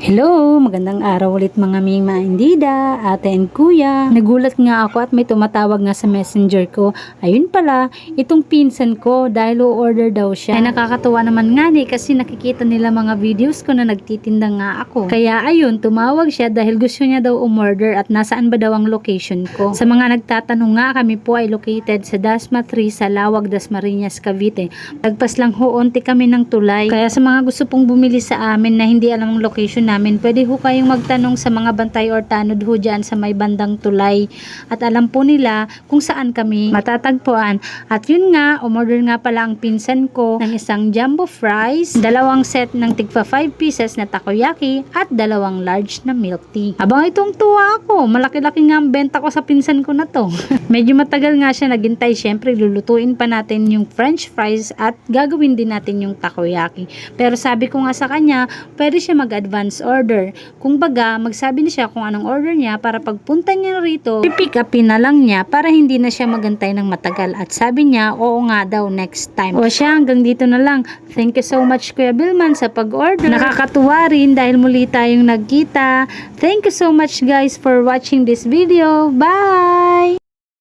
Hello, magandang araw ulit mga Mima Indida, ate and kuya. Nagulat nga ako at may tumatawag nga sa messenger ko. Ayun pala, itong pinsan ko dahil o-order daw siya. Ay nakakatuwa naman nga kasi nakikita nila mga videos ko na nagtitinda nga ako. Kaya ayun, tumawag siya dahil gusto niya daw umorder at nasaan ba daw ang location ko. Sa mga nagtatanong nga, kami po ay located sa Dasma 3 sa Lawag, Dasmariñas, Cavite. Lagpas lang ho, onti kami ng tulay. Kaya sa mga gusto pong bumili sa amin na hindi alam ang location namin, pwede ho kayong magtanong sa mga bantay or tanod ho dyan sa may bandang tulay at alam po nila kung saan kami matatagpuan. At yun nga, umorder nga pala ang pinsan ko ng isang jumbo fries, dalawang set ng tigpa 5 pieces na takoyaki at dalawang large na milk tea. Habang itong tuwa ako, malaki-laki nga ang benta ko sa pinsan ko na to. Medyo matagal nga siya naghintay, syempre lulutuin pa natin yung french fries at gagawin din natin yung takoyaki. Pero sabi ko nga sa kanya, pwede siya mag-advance order. Kung baga, magsabi na siya kung anong order niya para pagpunta niya rito, pipick upin na lang niya para hindi na siya magantay ng matagal. At sabi niya, oo nga daw next time. O siya, hanggang dito na lang. Thank you so much Kuya Bilman sa pag-order. Nakakatuwa rin dahil muli tayong nagkita. Thank you so much guys for watching this video. Bye!